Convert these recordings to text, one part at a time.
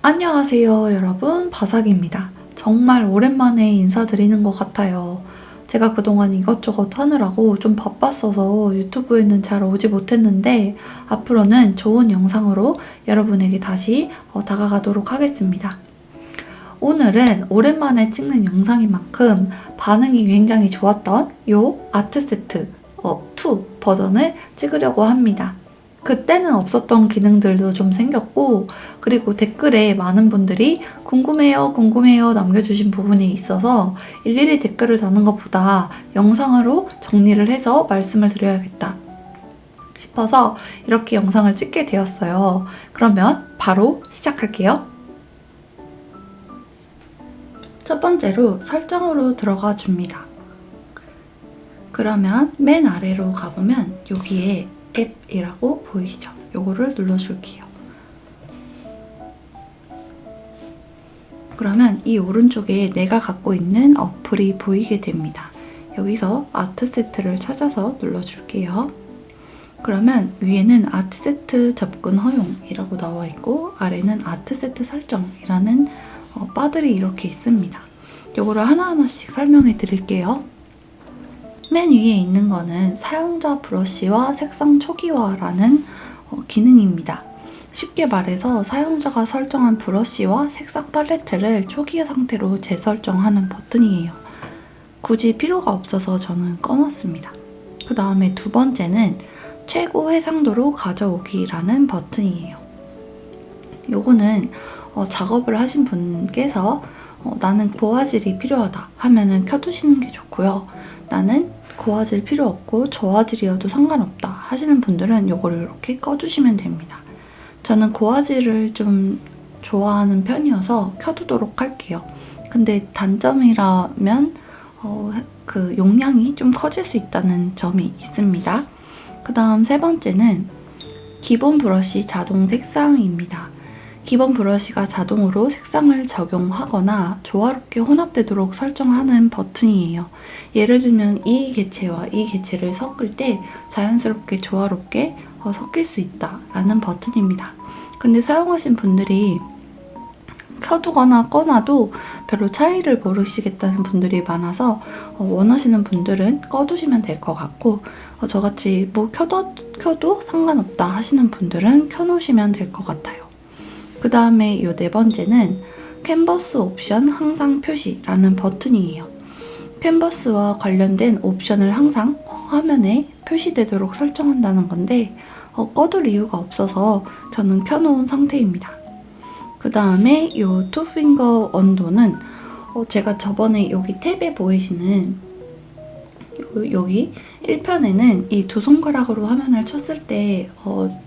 안녕하세요 여러분, 바삭입니다. 정말 오랜만에 인사드리는 것 같아요. 제가 그동안 이것저것 하느라고 좀 바빴어서 유튜브에는 잘 오지 못했는데 앞으로는 좋은 영상으로 여러분에게 다시 다가가도록 하겠습니다. 오늘은 오랜만에 찍는 영상인 만큼 반응이 굉장히 좋았던 이 아트세트 2 버전을 찍으려고 합니다. 그때는 없었던 기능들도 좀 생겼고, 그리고 댓글에 많은 분들이 궁금해요 남겨주신 부분이 있어서 일일이 댓글을 다는 것보다 영상으로 정리를 해서 말씀을 드려야겠다 싶어서 이렇게 영상을 찍게 되었어요. 그러면 바로 시작할게요. 첫 번째로 설정으로 들어가 줍니다. 그러면 맨 아래로 가보면 여기에 앱이라고 보이시죠? 요거를 눌러줄게요. 그러면 이 오른쪽에 내가 갖고 있는 어플이 보이게 됩니다. 여기서 아트세트를 찾아서 눌러줄게요. 그러면 위에는 아트세트 접근 허용이라고 나와 있고 아래는 아트세트 설정이라는 바들이 이렇게 있습니다. 요거를 하나하나씩 설명해 드릴게요. 맨 위에 있는 거는 사용자 브러쉬와 색상 초기화라는 기능입니다. 쉽게 말해서 사용자가 설정한 브러쉬와 색상 팔레트를 초기 상태로 재설정하는 버튼이에요. 굳이 필요가 없어서 저는 꺼놨습니다. 그 다음에 두 번째는 최고 해상도로 가져오기라는 버튼이에요. 요거는 작업을 하신 분께서 나는 고화질이 필요하다 하면은 켜두시는 게 좋고요. 나는 고화질 필요 없고 저화질이어도 상관없다 하시는 분들은 이거를 이렇게 꺼주시면 됩니다. 저는 고화질을 좀 좋아하는 편이어서 켜두도록 할게요. 근데 단점이라면 그 용량이 좀 커질 수 있다는 점이 있습니다. 그 다음 세 번째는 기본 브러쉬 자동 색상입니다. 기본 브러쉬가 자동으로 색상을 적용하거나 조화롭게 혼합되도록 설정하는 버튼이에요. 예를 들면 이 개체와 이 개체를 섞을 때 자연스럽게 조화롭게 섞일 수 있다라는 버튼입니다. 근데 사용하신 분들이 켜두거나 꺼놔도 별로 차이를 모르시겠다는 분들이 많아서 원하시는 분들은 꺼두시면 될 것 같고 저같이 뭐 켜도 상관없다 하시는 분들은 켜놓으시면 될 것 같아요. 그 다음에 이 네 번째는 캔버스 옵션 항상 표시라는 버튼이에요. 캔버스와 관련된 옵션을 항상 화면에 표시되도록 설정한다는 건데 꺼둘 이유가 없어서 저는 켜놓은 상태입니다. 그 다음에 이 투핑거 언도는 제가 저번에 여기 탭에 보이시는 여기 1편에는 이 두 손가락으로 화면을 쳤을 때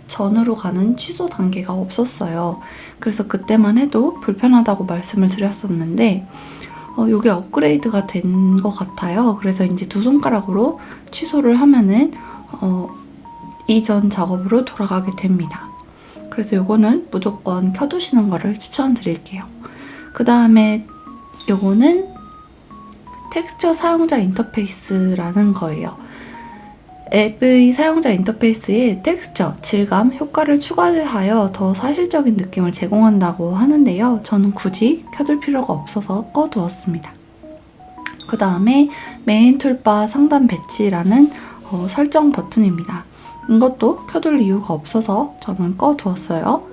전으로 가는 취소 단계가 없었어요. 그래서 그때만 해도 불편하다고 말씀을 드렸었는데 이게 업그레이드가 된 것 같아요. 그래서 이제 두 손가락으로 취소를 하면은 이전 작업으로 돌아가게 됩니다. 그래서 이거는 무조건 켜두시는 거를 추천드릴게요. 그 다음에 이거는 텍스처 사용자 인터페이스라는 거예요. 앱의 사용자 인터페이스에 텍스처, 질감, 효과를 추가하여 더 사실적인 느낌을 제공한다고 하는데요. 저는 굳이 켜둘 필요가 없어서 꺼두었습니다. 그 다음에 메인 툴바 상단 배치라는 설정 버튼입니다. 이것도 켜둘 이유가 없어서 저는 꺼두었어요.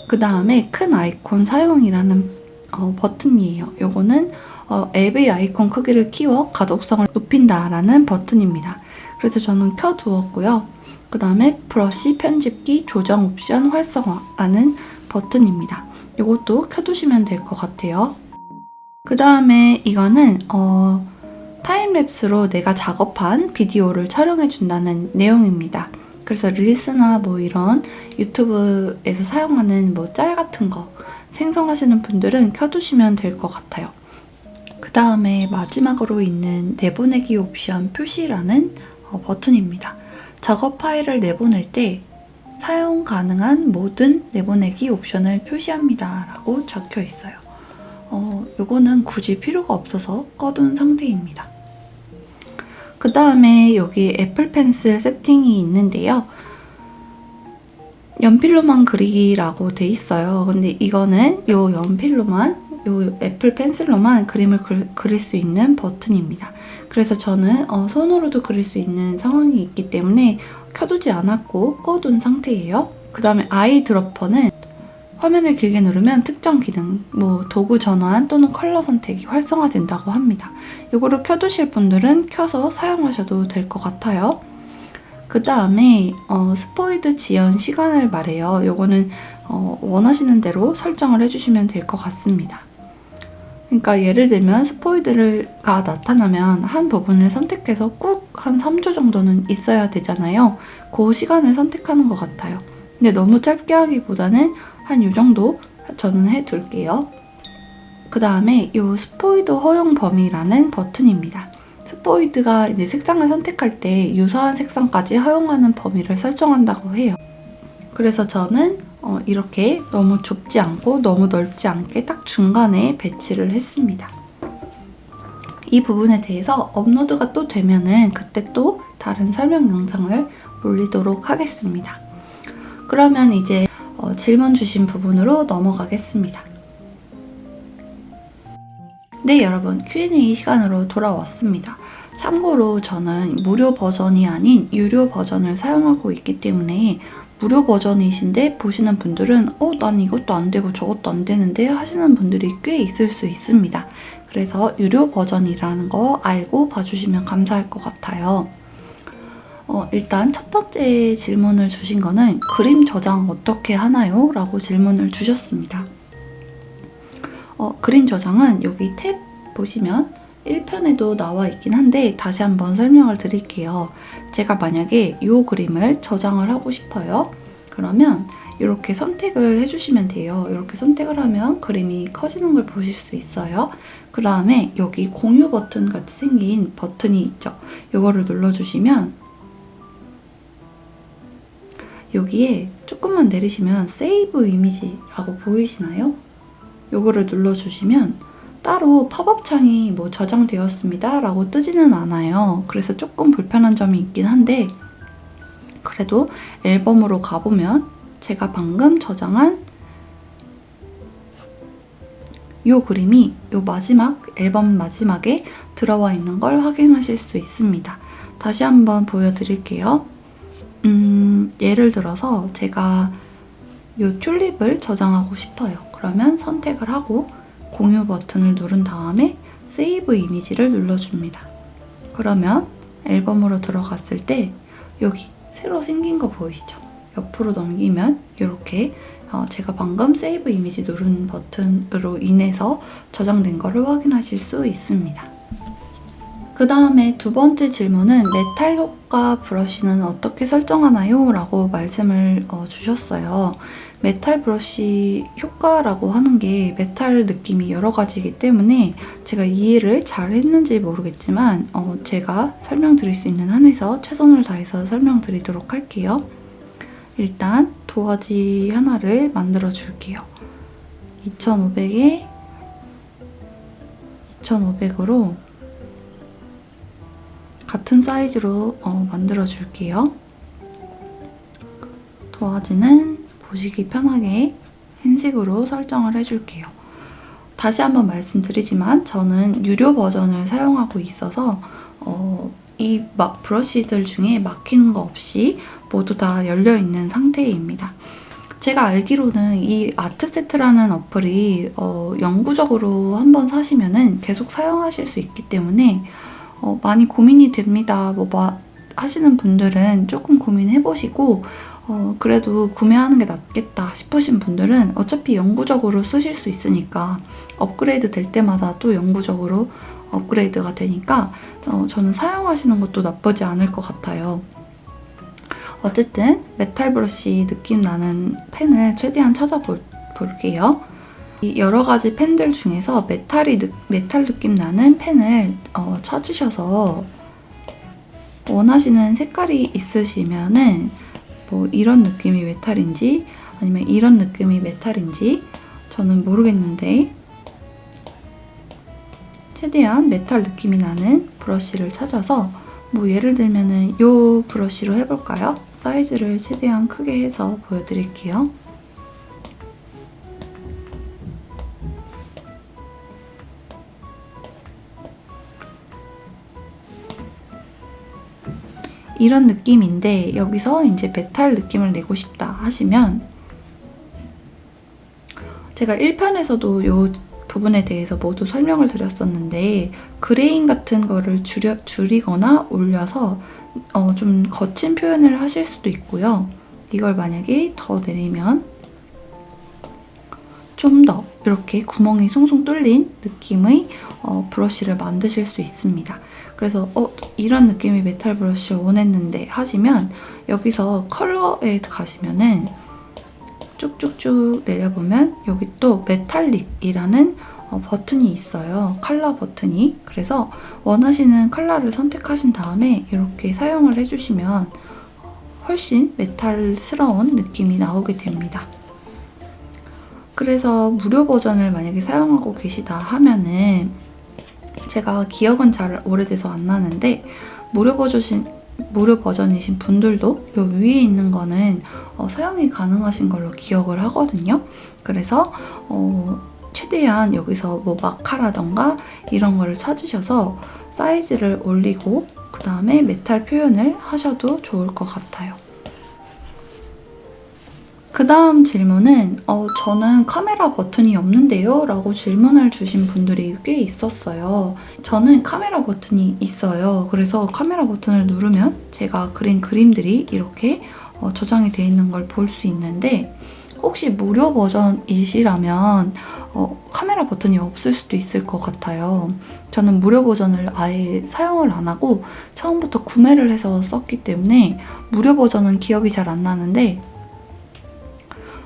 그 다음에 큰 아이콘 사용이라는 버튼이에요. 요거는 앱의 아이콘 크기를 키워 가독성을 높인다라는 버튼입니다. 그래서 저는 켜두었고요. 그 다음에 브러쉬 편집기 조정 옵션 활성화라는 버튼입니다. 이것도 켜두시면 될 것 같아요. 그 다음에 이거는 타임랩스로 내가 작업한 비디오를 촬영해준다는 내용입니다. 그래서 릴스나 뭐 이런 유튜브에서 사용하는 뭐 짤 같은 거 생성하시는 분들은 켜두시면 될 것 같아요. 그 다음에 마지막으로 있는 내보내기 옵션 표시라는 버튼입니다. 작업 파일을 내보낼 때 사용 가능한 모든 내보내기 옵션을 표시합니다 라고 적혀 있어요. 요거는 굳이 필요가 없어서 꺼둔 상태입니다. 그 다음에 여기 애플 펜슬 세팅이 있는데요. 연필로만 그리기라고 돼 있어요. 근데 이거는 요 연필로만, 요 애플 펜슬로만 그림을 그릴 수 있는 버튼입니다. 그래서 저는 손으로도 그릴 수 있는 상황이 있기 때문에 켜두지 않았고 꺼둔 상태예요. 그 다음에 아이 드로퍼는 화면을 길게 누르면 특정 기능, 도구 전환 또는 컬러 선택이 활성화된다고 합니다. 이거를 켜두실 분들은 켜서 사용하셔도 될 것 같아요. 그 다음에 스포이드 지연 시간을 말해요. 요거는 원하시는 대로 설정을 해주시면 될 것 같습니다. 그러니까 예를 들면 스포이드가 나타나면 한 부분을 선택해서 꾹 한 3초 정도는 있어야 되잖아요. 그 시간을 선택하는 것 같아요. 근데 너무 짧게 하기보다는 한 요 정도 저는 해둘게요. 그 다음에 요 스포이드 허용 범위라는 버튼입니다. 스포이드가 이제 색상을 선택할 때 유사한 색상까지 허용하는 범위를 설정한다고 해요. 그래서 저는 이렇게 너무 좁지 않고 너무 넓지 않게 딱 중간에 배치를 했습니다. 이 부분에 대해서 업로드가 또 되면은 그때 또 다른 설명 영상을 올리도록 하겠습니다. 그러면 이제 질문 주신 부분으로 넘어가겠습니다. 네, 여러분, Q&A 시간으로 돌아왔습니다. 참고로 저는 무료 버전이 아닌 유료 버전을 사용하고 있기 때문에 무료 버전이신데 보시는 분들은 난 이것도 안 되고 저것도 안 되는데 하시는 분들이 꽤 있을 수 있습니다. 그래서 유료 버전이라는 거 알고 봐주시면 감사할 것 같아요. 일단 첫 번째 질문을 주신 거는 그림 저장 어떻게 하나요? 라고 질문을 주셨습니다. 그림 저장은 여기 탭 보시면 1편에도 나와 있긴 한데 다시 한번 설명을 드릴게요. 제가 만약에 이 그림을 저장을 하고 싶어요. 그러면 이렇게 선택을 해주시면 돼요. 이렇게 선택을 하면 그림이 커지는 걸 보실 수 있어요. 그 다음에 여기 공유 버튼 같이 생긴 버튼이 있죠. 이거를 눌러주시면 여기에 조금만 내리시면 세이브 이미지라고 보이시나요? 요거를 눌러주시면 따로 팝업 창이 저장되었습니다 라고 뜨지는 않아요. 그래서 조금 불편한 점이 있긴 한데 그래도 앨범으로 가보면 제가 방금 저장한 요 그림이 요 마지막 앨범 마지막에 들어와 있는 걸 확인하실 수 있습니다. 다시 한번 보여드릴게요. 예를 들어서 제가 요 튤립을 저장하고 싶어요. 그러면 선택을 하고 공유 버튼을 누른 다음에 세이브 이미지를 눌러줍니다. 그러면 앨범으로 들어갔을 때 여기 새로 생긴 거 보이시죠? 옆으로 넘기면 이렇게 제가 방금 세이브 이미지 누른 버튼으로 인해서 저장된 거를 확인하실 수 있습니다. 그 다음에 두 번째 질문은 메탈 효과 브러쉬는 어떻게 설정하나요? 라고 말씀을 주셨어요. 메탈 브러쉬 효과라고 하는 게 메탈 느낌이 여러 가지이기 때문에 제가 이해를 잘 했는지 모르겠지만 제가 설명드릴 수 있는 한에서 최선을 다해서 설명드리도록 할게요. 일단 도화지 하나를 만들어 줄게요. 2500에 2500으로 같은 사이즈로 만들어 줄게요. 도화지는 보시기 편하게 흰색으로 설정을 해줄게요. 다시 한번 말씀드리지만 저는 유료 버전을 사용하고 있어서 이 브러쉬들 중에 막히는 거 없이 모두 다 열려있는 상태입니다. 제가 알기로는 이 아트세트라는 어플이 영구적으로 한번 사시면은 계속 사용하실 수 있기 때문에 많이 고민이 됩니다. 하시는 분들은 조금 고민해보시고 그래도 구매하는 게 낫겠다 싶으신 분들은 어차피 영구적으로 쓰실 수 있으니까 업그레이드 될 때마다 또 영구적으로 업그레이드가 되니까 저는 사용하시는 것도 나쁘지 않을 것 같아요. 어쨌든 메탈 브러쉬 느낌 나는 펜을 최대한 찾아볼게요. 이 여러 가지 펜들 중에서 메탈 느낌 나는 펜을 찾으셔서 원하시는 색깔이 있으시면은 이런 느낌이 메탈인지 아니면 이런 느낌이 메탈인지 저는 모르겠는데 최대한 메탈 느낌이 나는 브러쉬를 찾아서 뭐 예를 들면은 이 브러쉬로 해볼까요? 사이즈를 최대한 크게 해서 보여드릴게요. 이런 느낌인데 여기서 이제 메탈 느낌을 내고 싶다 하시면 제가 1편에서도 이 부분에 대해서 모두 설명을 드렸었는데 그레인 같은 거를 줄이거나 올려서 좀 거친 표현을 하실 수도 있고요. 이걸 만약에 더 내리면 좀 더 이렇게 구멍이 숭숭 뚫린 느낌의 브러쉬를 만드실 수 있습니다. 그래서 이런 느낌의 메탈 브러쉬를 원했는데 하시면 여기서 컬러에 가시면은 쭉쭉쭉 내려보면 여기 또 메탈릭이라는 버튼이 있어요. 컬러 버튼이. 그래서 원하시는 컬러를 선택하신 다음에 이렇게 사용을 해주시면 훨씬 메탈스러운 느낌이 나오게 됩니다. 그래서 무료 버전을 만약에 사용하고 계시다 하면은 제가 기억은 잘 오래돼서 안 나는데 무료 버전이신 분들도 요 위에 있는 거는 사용이 가능하신 걸로 기억을 하거든요. 그래서 최대한 여기서 뭐 마카라던가 이런 거를 찾으셔서 사이즈를 올리고 그 다음에 메탈 표현을 하셔도 좋을 것 같아요. 그 다음 질문은 저는 카메라 버튼이 없는데요? 라고 질문을 주신 분들이 꽤 있었어요. 저는 카메라 버튼이 있어요. 그래서 카메라 버튼을 누르면 제가 그린 그림들이 이렇게 저장이 되어 있는 걸 볼 수 있는데 혹시 무료 버전이시라면 카메라 버튼이 없을 수도 있을 것 같아요. 저는 무료 버전을 아예 사용을 안 하고 처음부터 구매를 해서 썼기 때문에 무료 버전은 기억이 잘 안 나는데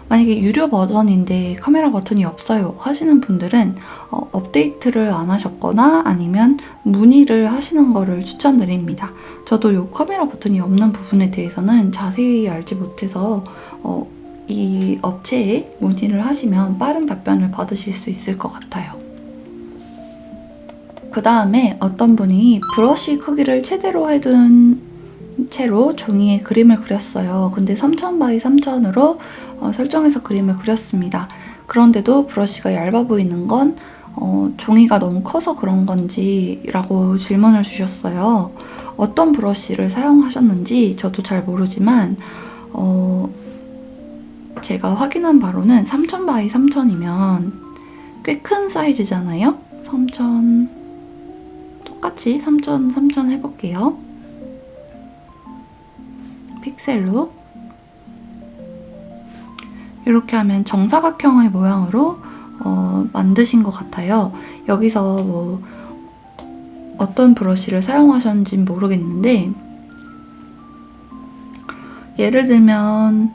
만약에 유료 버전인데 카메라 버튼이 없어요 하시는 분들은 업데이트를 안 하셨거나 아니면 문의를 하시는 거를 추천드립니다. 저도 이 카메라 버튼이 없는 부분에 대해서는 자세히 알지 못해서 이 업체에 문의를 하시면 빠른 답변을 받으실 수 있을 것 같아요. 그 다음에 어떤 분이 브러쉬 크기를 최대로 해둔 채로 종이에 그림을 그렸어요. 근데 3000x3000으로 설정해서 그림을 그렸습니다. 그런데도 브러쉬가 얇아 보이는 건 종이가 너무 커서 그런 건지 라고 질문을 주셨어요. 어떤 브러쉬를 사용하셨는지 저도 잘 모르지만 제가 확인한 바로는 3000x3000이면 꽤 큰 사이즈잖아요. 3000 똑같이 3000 해볼게요. 픽셀로 이렇게 하면 정사각형의 모양으로 만드신 것 같아요. 여기서 뭐 어떤 브러쉬를 사용하셨는지는 모르겠는데 예를 들면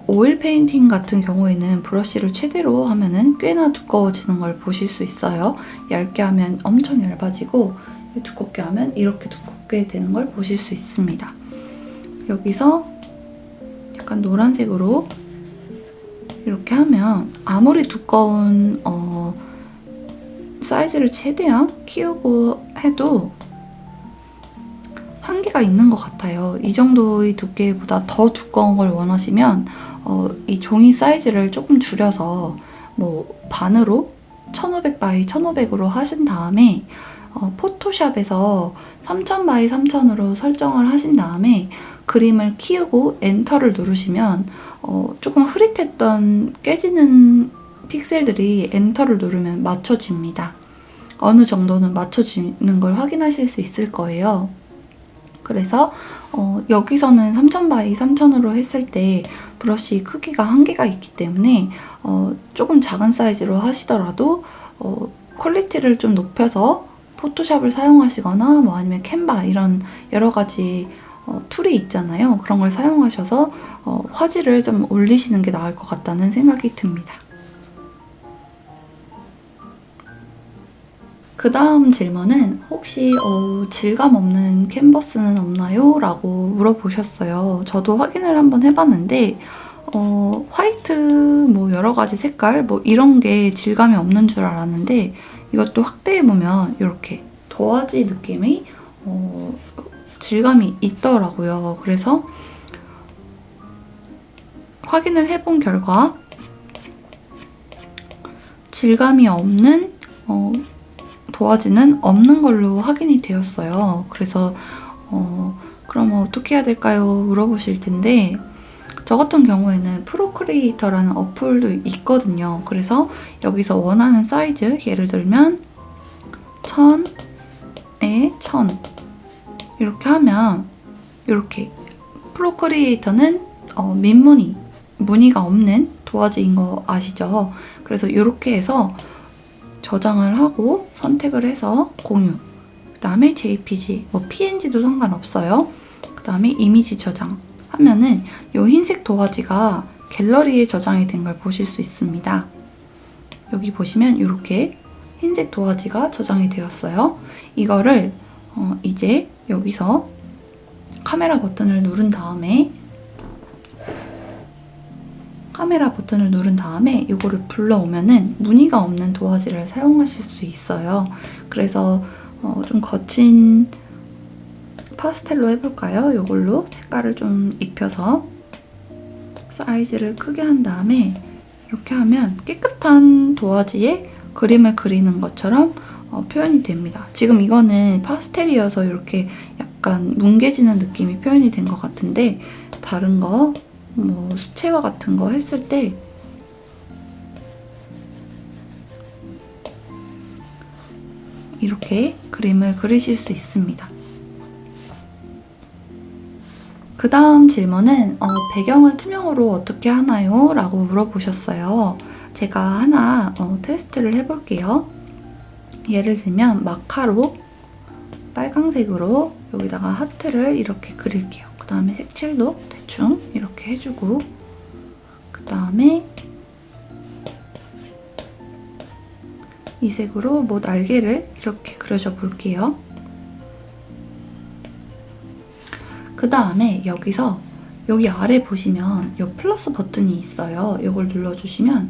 오일 페인팅 같은 경우에는 브러쉬를 최대로 하면은 꽤나 두꺼워지는 걸 보실 수 있어요. 얇게 하면 엄청 얇아지고 두껍게 하면 이렇게 두껍게 되는 걸 보실 수 있습니다. 여기서 약간 노란색으로 이렇게 하면 아무리 두꺼운 사이즈를 최대한 키우고 해도 한계가 있는 것 같아요. 이 정도의 두께보다 더 두꺼운 걸 원하시면 이 종이 사이즈를 조금 줄여서 뭐 반으로 1500x1500으로 하신 다음에 포토샵에서 3000x3000으로 설정을 하신 다음에 그림을 키우고 엔터를 누르시면 조금 흐릿했던 깨지는 픽셀들이 엔터를 누르면 맞춰집니다. 어느 정도는 맞춰지는 걸 확인하실 수 있을 거예요. 그래서 여기서는 3000x3000으로 했을 때 브러쉬 크기가 한계가 있기 때문에 조금 작은 사이즈로 하시더라도 퀄리티를 좀 높여서 포토샵을 사용하시거나 뭐 아니면 캔바 이런 여러 가지 툴이 있잖아요. 그런 걸 사용하셔서 화질을 좀 올리시는 게 나을 것 같다는 생각이 듭니다. 그 다음 질문은 혹시 질감 없는 캔버스는 없나요? 라고 물어보셨어요. 저도 확인을 한번 해봤는데 화이트 뭐 여러 가지 색깔 뭐 이런 게 질감이 없는 줄 알았는데 이것도 확대해보면 이렇게 도화지 느낌의 질감이 있더라고요. 그래서 확인을 해본 결과 질감이 없는 도화지는 없는 걸로 확인이 되었어요. 그래서 그럼 어떻게 해야 될까요? 물어보실 텐데 저 같은 경우에는 프로크리에이터라는 어플도 있거든요. 그래서 여기서 원하는 사이즈, 예를 들면 1000에 1000 이렇게 하면 이렇게 프로크리에이터는 무늬가 없는 도화지인 거 아시죠? 그래서 이렇게 해서 저장을 하고 선택을 해서 공유, 그 다음에 JPG, PNG도 상관없어요. 그 다음에 이미지 저장 하면은 이 흰색 도화지가 갤러리에 저장이 된 걸 보실 수 있습니다. 여기 보시면 이렇게 흰색 도화지가 저장이 되었어요. 이거를 이제 여기서 카메라 버튼을 누른 다음에 이거를 불러오면은 무늬가 없는 도화지를 사용하실 수 있어요. 그래서 좀 거친 파스텔로 해볼까요? 이걸로 색깔을 좀 입혀서 사이즈를 크게 한 다음에 이렇게 하면 깨끗한 도화지에 그림을 그리는 것처럼 표현이 됩니다. 지금 이거는 파스텔이어서 이렇게 약간 뭉개지는 느낌이 표현이 된 것 같은데 다른 거 수채화 같은 거 했을 때 이렇게 그림을 그리실 수 있습니다. 그 다음 질문은 배경을 투명으로 어떻게 하나요? 라고 물어보셨어요. 제가 하나 테스트를 해볼게요. 예를 들면 마카로 빨강색으로 여기다가 하트를 이렇게 그릴게요. 그 다음에 색칠도 대충 이렇게 해주고 그 다음에 이 색으로 날개를 이렇게 그려줘 볼게요. 그 다음에 여기 아래 보시면 이 플러스 버튼이 있어요. 이걸 눌러주시면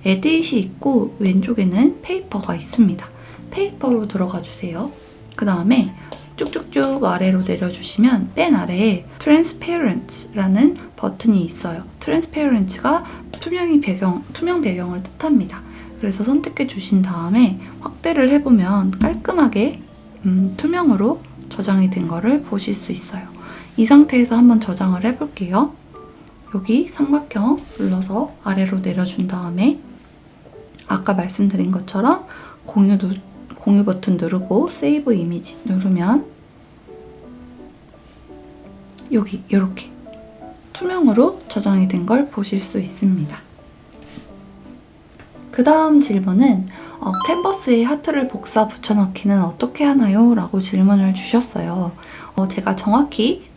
에딧이 있고 왼쪽에는 페이퍼가 있습니다. 페이퍼로 들어가 주세요. 그 다음에 쭉쭉쭉 아래로 내려주시면 맨 아래에 Transparent라는 버튼이 있어요. Transparent가 투명 배경을 뜻합니다. 그래서 선택해 주신 다음에 확대를 해보면 깔끔하게 투명으로 저장이 된 거를 보실 수 있어요. 이 상태에서 한번 저장을 해볼게요. 여기 삼각형 눌러서 아래로 내려준 다음에 아까 말씀드린 것처럼 공유 버튼 누르고 세이브 이미지 누르면 여기 이렇게 투명으로 저장이 된 걸 보실 수 있습니다. 그 다음 질문은 캔버스에 하트를 복사 붙여넣기는 어떻게 하나요? 라고 질문을 주셨어요. 제가 정확히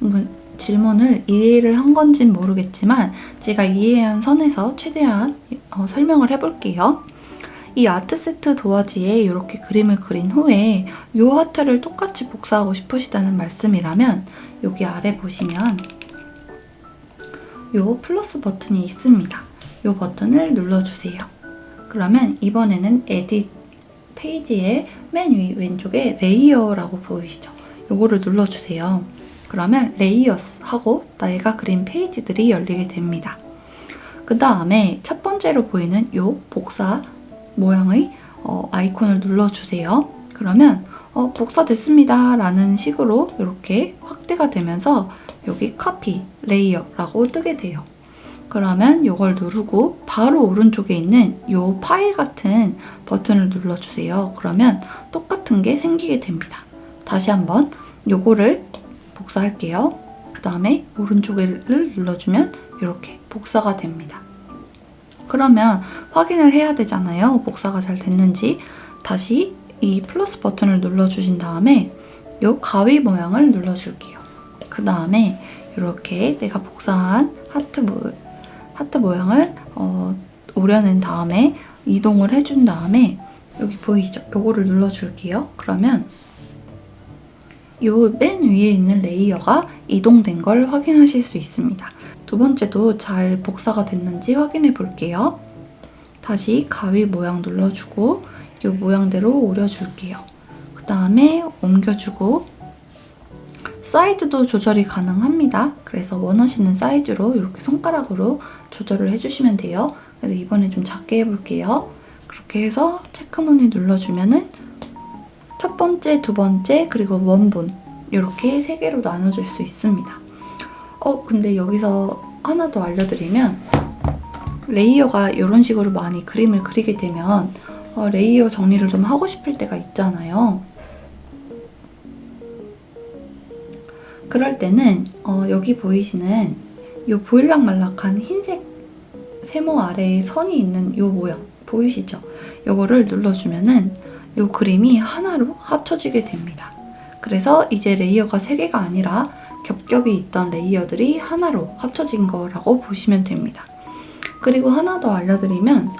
질문을 이해를 한 건진 모르겠지만 제가 이해한 선에서 최대한 설명을 해볼게요. 이 아트세트 도화지에 이렇게 그림을 그린 후에 이 하트를 똑같이 복사하고 싶으시다는 말씀이라면 여기 아래 보시면 이 플러스 버튼이 있습니다. 이 버튼을 눌러주세요. 그러면 이번에는 에딧 페이지의 맨 위 왼쪽에 레이어라고 보이시죠? 이거를 눌러주세요. 그러면 레이어스 하고 내가 그린 페이지들이 열리게 됩니다. 그 다음에 첫 번째로 보이는 이 복사 모양의 아이콘을 눌러주세요. 그러면 복사됐습니다 라는 식으로 이렇게 확대가 되면서 여기 커피 레이어라고 뜨게 돼요. 그러면 이걸 누르고 바로 오른쪽에 있는 이 파일 같은 버튼을 눌러주세요. 그러면 똑같은 게 생기게 됩니다. 다시 한번 이거를 복사할게요. 그 다음에 오른쪽을 눌러주면 이렇게 복사가 됩니다. 그러면 확인을 해야 되잖아요. 복사가 잘 됐는지. 다시 이 플러스 버튼을 눌러주신 다음에 이 가위 모양을 눌러줄게요. 그 다음에 이렇게 내가 복사한 하트 모양을 오려낸 다음에 이동을 해준 다음에 여기 보이시죠? 요거를 눌러줄게요. 그러면 요 맨 위에 있는 레이어가 이동된 걸 확인하실 수 있습니다. 두 번째도 잘 복사가 됐는지 확인해 볼게요. 다시 가위 모양 눌러주고 이 모양대로 오려줄게요. 그 다음에 옮겨주고 사이즈도 조절이 가능합니다. 그래서 원하시는 사이즈로 이렇게 손가락으로 조절을 해주시면 돼요. 그래서 이번에 좀 작게 해볼게요. 그렇게 해서 체크무늬 눌러주면은 첫 번째, 두 번째, 그리고 원본 이렇게 세 개로 나눠줄 수 있습니다. 근데 여기서 하나 더 알려드리면 레이어가 이런 식으로 많이 그림을 그리게 되면 레이어 정리를 좀 하고 싶을 때가 있잖아요. 그럴 때는 여기 보이시는 이 보일락말락한 흰색 세모 아래에 선이 있는 이 모양 보이시죠? 이거를 눌러주면은 이 그림이 하나로 합쳐지게 됩니다. 그래서 이제 레이어가 3개가 아니라 겹겹이 있던 레이어들이 하나로 합쳐진 거라고 보시면 됩니다. 그리고 하나 더 알려드리면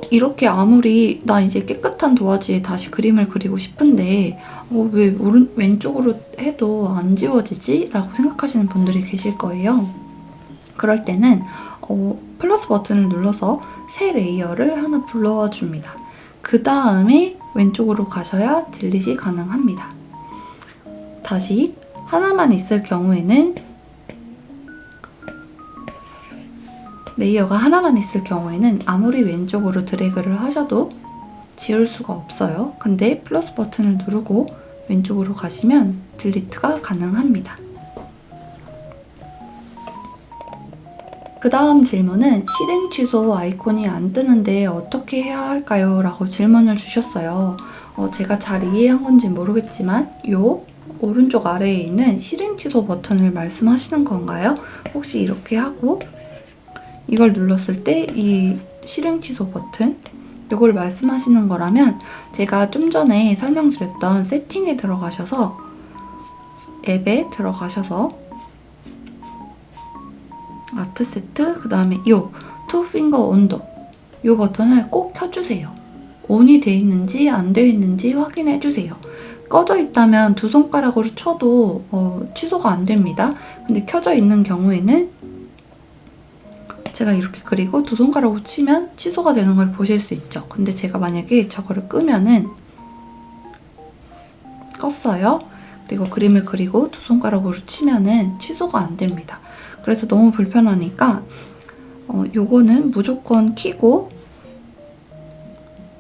이렇게 아무리 나 이제 깨끗한 도화지에 다시 그림을 그리고 싶은데 왜 왼쪽으로 해도 안 지워지지? 라고 생각하시는 분들이 계실 거예요. 그럴 때는 플러스 버튼을 눌러서 새 레이어를 하나 불러와 줍니다. 그 다음에 왼쪽으로 가셔야 딜릿이 가능합니다. 다시 하나만 있을 경우에는 레이어가 하나만 있을 경우에는 아무리 왼쪽으로 드래그를 하셔도 지울 수가 없어요. 근데 플러스 버튼을 누르고 왼쪽으로 가시면 딜리트가 가능합니다. 그 다음 질문은 실행 취소 아이콘이 안 뜨는데 어떻게 해야 할까요? 라고 질문을 주셨어요. 제가 잘 이해한 건지 모르겠지만 요 오른쪽 아래에 있는 실행 취소 버튼을 말씀하시는 건가요? 혹시 이렇게 하고 이걸 눌렀을 때 이 실행 취소 버튼 이걸 말씀하시는 거라면 제가 좀 전에 설명드렸던 세팅에 들어가셔서 앱에 들어가셔서 아트 세트 그 다음에 요 투 핑거 온도 요 버튼을 꼭 켜주세요. 온이 돼 있는지 안 돼 있는지 확인해 주세요. 꺼져 있다면 두 손가락으로 쳐도 취소가 안 됩니다. 근데 켜져 있는 경우에는 제가 이렇게 그리고 두 손가락으로 치면 취소가 되는 걸 보실 수 있죠. 근데 제가 만약에 저거를 끄면은 껐어요. 그리고 그림을 그리고 두 손가락으로 치면은 취소가 안 됩니다. 그래서 너무 불편하니까 요거는 무조건 켜고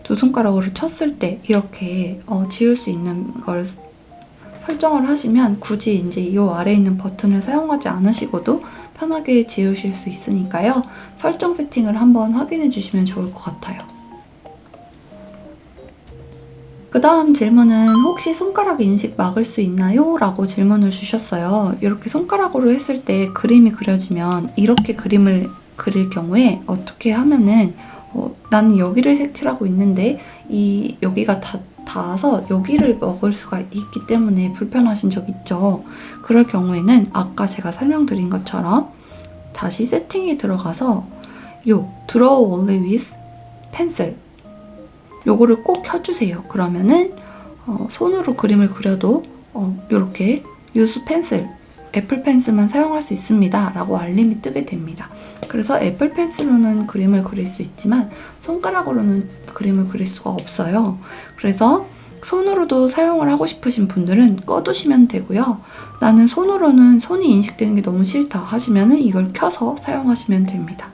두 손가락으로 쳤을 때 이렇게 지울 수 있는 걸 설정을 하시면 굳이 이제 이 아래에 있는 버튼을 사용하지 않으시고도 편하게 지우실 수 있으니까요. 설정 세팅을 한번 확인해 주시면 좋을 것 같아요. 그 다음 질문은 혹시 손가락 인식 막을 수 있나요? 라고 질문을 주셨어요. 이렇게 손가락으로 했을 때 그림이 그려지면 이렇게 그림을 그릴 경우에 어떻게 하면은 나는 여기를 색칠하고 있는데 여기가 닿아서 여기를 먹을 수가 있기 때문에 불편하신 적 있죠. 그럴 경우에는 아까 제가 설명드린 것처럼 다시 세팅에 들어가서 요 Draw Only with Pencil 요거를 꼭 켜주세요. 그러면은 손으로 그림을 그려도 이렇게 Use Pencil 애플 펜슬만 사용할 수 있습니다 라고 알림이 뜨게 됩니다. 그래서 애플 펜슬로는 그림을 그릴 수 있지만 손가락으로는 그림을 그릴 수가 없어요. 그래서 손으로도 사용을 하고 싶으신 분들은 꺼두시면 되고요. 나는 손으로는 손이 인식되는 게 너무 싫다 하시면 이걸 켜서 사용하시면 됩니다.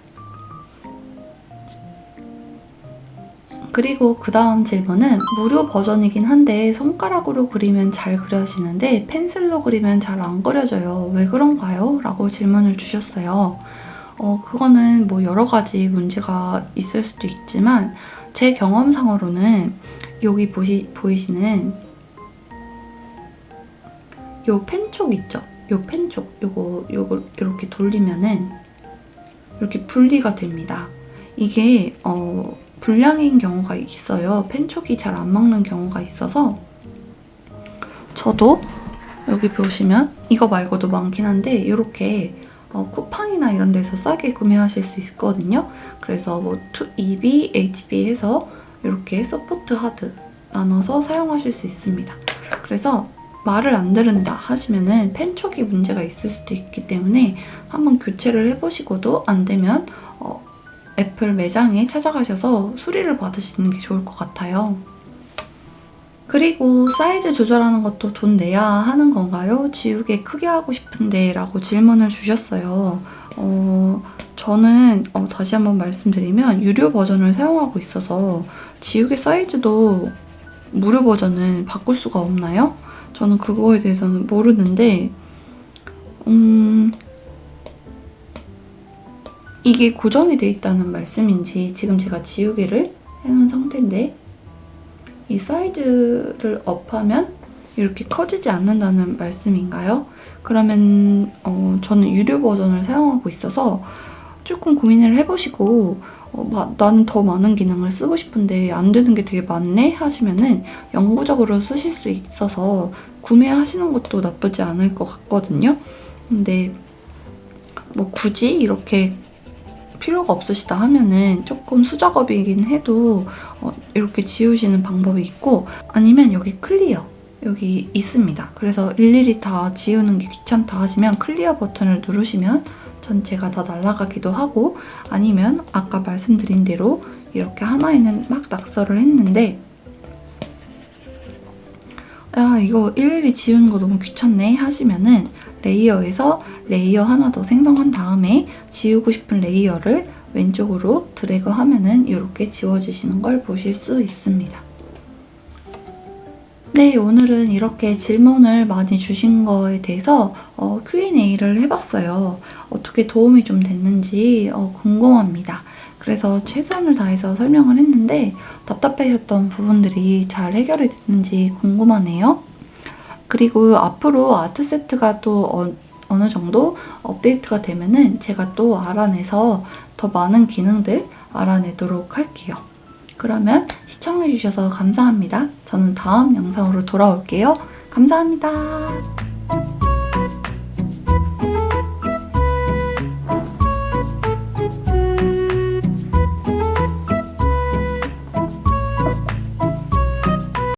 그리고 그 다음 질문은 무료 버전이긴 한데 손가락으로 그리면 잘 그려지는데 펜슬로 그리면 잘 안 그려져요. 왜 그런가요? 라고 질문을 주셨어요. 그거는 뭐 여러 가지 문제가 있을 수도 있지만 제 경험상으로는 여기 보이시는 요 펜촉 있죠? 요 펜촉 요거 이렇게 돌리면은 이렇게 분리가 됩니다. 이게 불량인 경우가 있어요. 펜촉이 잘 안 먹는 경우가 있어서 저도 여기 보시면 이거 말고도 많긴 한데 이렇게 쿠팡이나 이런 데서 싸게 구매하실 수 있거든요. 그래서 뭐 EB, HB 해서 이렇게 소프트, 하드 나눠서 사용하실 수 있습니다. 그래서 말을 안 들은다 하시면은 펜촉이 문제가 있을 수도 있기 때문에 한번 교체를 해보시고도 안 되면 애플 매장에 찾아가셔서 수리를 받으시는 게 좋을 것 같아요. 그리고 사이즈 조절하는 것도 돈 내야 하는 건가요? 지우개 크게 하고 싶은데 라고 질문을 주셨어요. 저는 다시 한번 말씀드리면 유료 버전을 사용하고 있어서 지우개 사이즈도 무료 버전은 바꿀 수가 없나요? 저는 그거에 대해서는 모르는데 이게 고정이 돼 있다는 말씀인지 지금 제가 지우개를 해놓은 상태인데 이 사이즈를 업하면 이렇게 커지지 않는다는 말씀인가요? 그러면 저는 유료 버전을 사용하고 있어서 조금 고민을 해보시고 나는 더 많은 기능을 쓰고 싶은데 안 되는 게 되게 많네 하시면은 영구적으로 쓰실 수 있어서 구매하시는 것도 나쁘지 않을 것 같거든요. 근데 뭐 굳이 이렇게 필요가 없으시다 하면은 조금 수작업이긴 해도 이렇게 지우시는 방법이 있고 아니면 여기 클리어 여기 있습니다. 그래서 일일이 다 지우는 게 귀찮다 하시면 클리어 버튼을 누르시면 전체가 다 날아가기도 하고 아니면 아까 말씀드린 대로 이렇게 하나에는 막 낙서를 했는데 이거 일일이 지우는 거 너무 귀찮네 하시면은 레이어에서 레이어 하나 더 생성한 다음에 지우고 싶은 레이어를 왼쪽으로 드래그 하면은 이렇게 지워지시는 걸 보실 수 있습니다. 네, 오늘은 이렇게 질문을 많이 주신 거에 대해서 Q&A를 해봤어요. 어떻게 도움이 좀 됐는지 궁금합니다. 그래서 최선을 다해서 설명을 했는데 답답하셨던 부분들이 잘 해결이 됐는지 궁금하네요. 그리고 앞으로 아트 세트가 또 어느 정도 업데이트가 되면은 제가 또 알아내서 더 많은 기능들 알아내도록 할게요. 그러면 시청해주셔서 감사합니다. 저는 다음 영상으로 돌아올게요. 감사합니다.